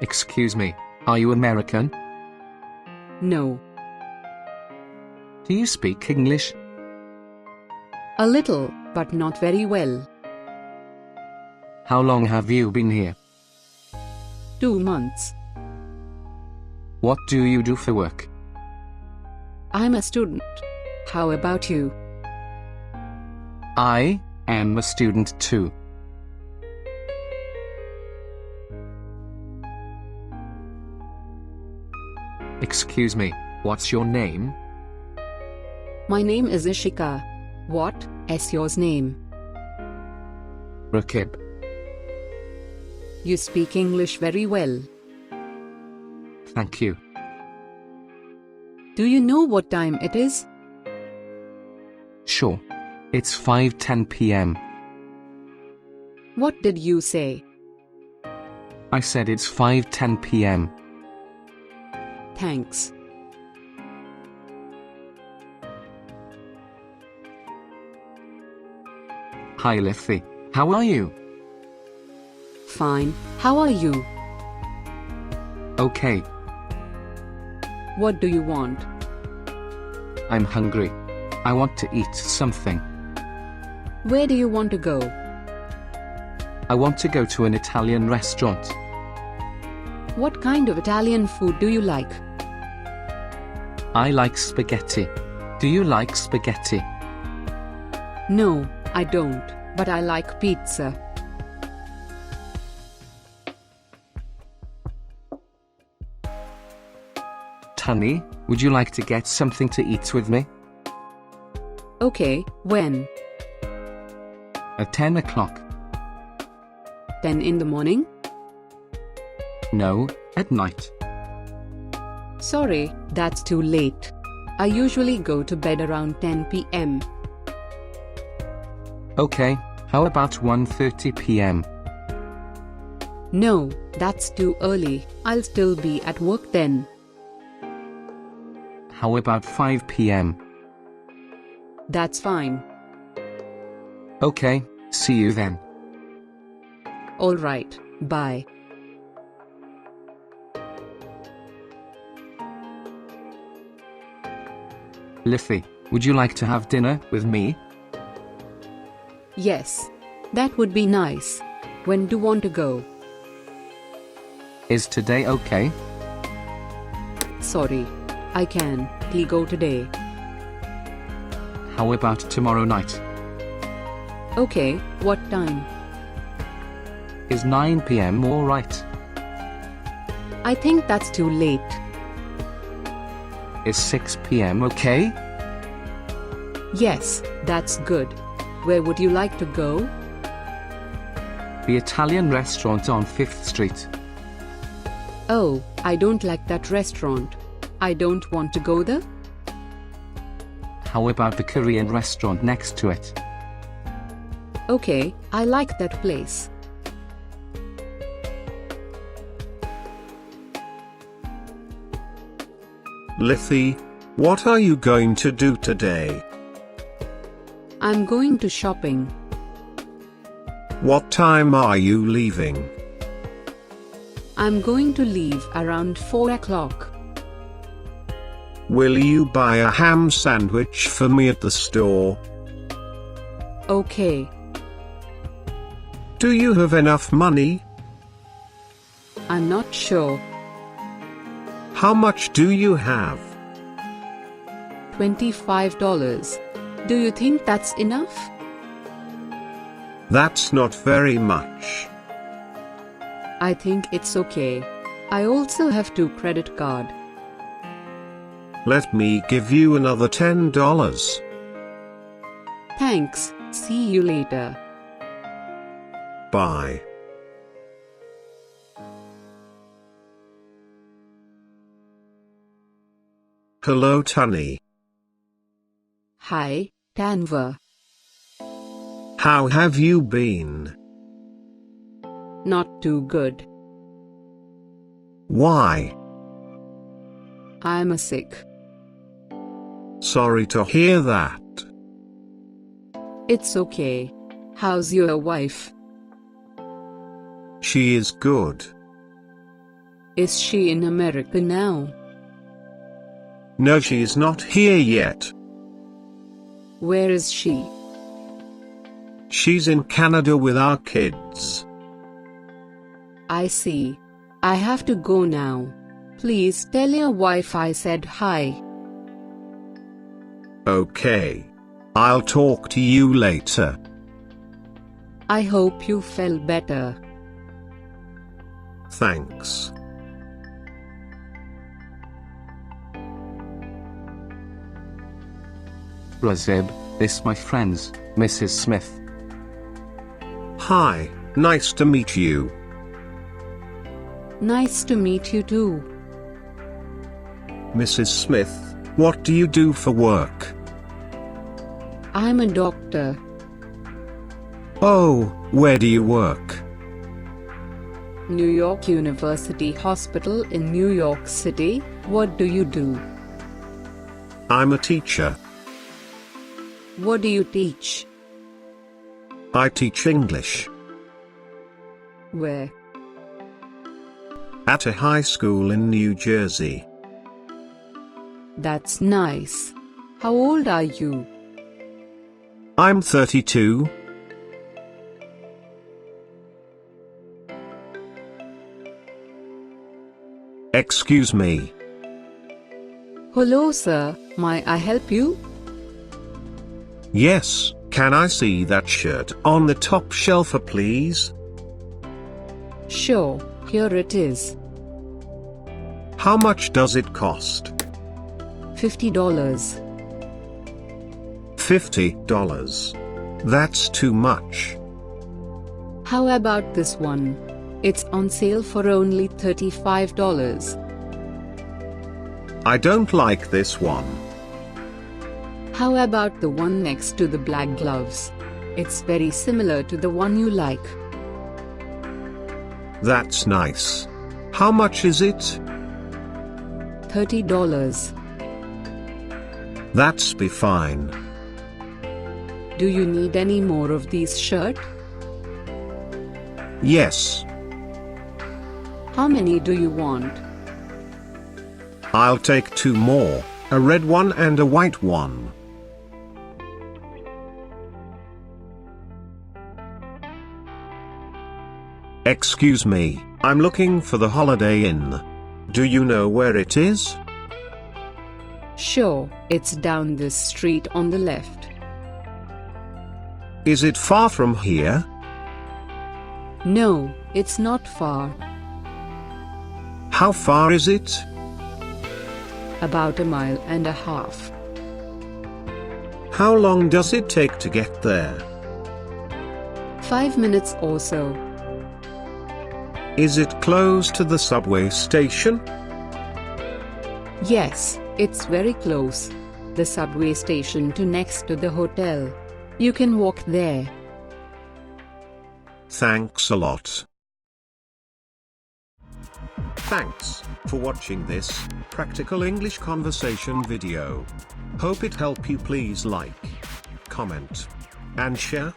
Excuse me, are you American? No. Do you speak English? A little, but not very well. How long have you been here? 2 months. What do you do for work? I'm a student. How about you? I am a student too. Excuse me, what's your name? My name is Ishika. What is your name? Rakib. You speak English very well. Thank you. Do you know what time it is? Sure. It's 5:10 p.m. What did you say? I said it's 5:10 p.m. Thanks. Hi Liffy, how are you? Fine. How are you? Okay, What do you want? I'm hungry. I want to eat something. Where do you want to go? I want to go to an Italian restaurant. What kind of Italian food do you like? I like spaghetti. Do you like spaghetti? No, I don't, but I like pizza. Tunny, would you like to get something to eat with me? Okay, when? At 10 o'clock. 10 in the morning? No, at night. Sorry, that's too late. I usually go to bed around 10 p.m. Okay, how about 1:30 p.m.? No, that's too early. I'll still be at work then. How about 5 p.m.? That's fine. Okay, see you then. Alright, bye. Liffy, would you like to have dinner with me? Yes, that would be nice. When do you want to go? Is today okay? Sorry, I can't go today. How about tomorrow night? Okay, what time? Is 9 p.m. alright? I think that's too late. Is 6 p.m. okay? Yes, that's good. Where would you like to go? The Italian restaurant on 5th Street. Oh, I don't like that restaurant. I don't want to go there. How about the Korean restaurant next to it? Okay, I like that place. Liffy, what are you going to do today? I'm going to shopping. What time are you leaving? I'm going to leave around 4 o'clock. Will you buy a ham sandwich for me at the store? Okay, Do you have enough money? I'm not sure. How much do you have? $25. Do you think that's enough? That's not very much. I think it's okay. I also have 2 credit card. Let me give you another $10. Thanks, see you later. Bye. Hello Tunny. Hi, Tanva. How have you been? Not too good. Why? I'm sick. Sorry to hear that. It's okay. How's your wife? She is good. Is she in America now? No, she is not here yet. Where is she? She's in Canada with our kids. I see. I have to go now. Please tell your wife I said hi. Okay. I'll talk to you later. I hope you feel better. Thanks. Razib, this my friends, Mrs. Smith. Hi, nice to meet you. Nice to meet you too. Mrs. Smith, what do you do for work? I'm a doctor. Oh, where do you work? New York University Hospital in New York City. What do you do? I'm a teacher. What do you teach? I teach English. Where? At a high school in New Jersey. That's nice. How old are you? I'm 32. Excuse me. Hello, sir. May I help you? Yes, can I see that shirt on the top shelf, please? Sure, here it is. How much does it cost? $50. $50. That's too much. How about this one? It's on sale for only $35. I don't like this one. How about the one next to the black gloves? It's very similar to the one you like. That's nice. How much is it? $30. That's be fine. Do you need any more of these shirts? Yes. How many do you want? I'll take 2 more, a red one and a white one. Excuse me, I'm looking for the Holiday Inn. Do you know where it is? Sure, it's down this street on the left. Is it far from here? No, it's not far. How far is it? About 1.5 miles. How long does it take to get there? 5 minutes or so. Is it close to the subway station? Yes, it's very close. The subway station to next to the hotel. You can walk there. Thanks a lot. Thanks for watching this practical English conversation video. Hope it helped you. Please like, comment, and share.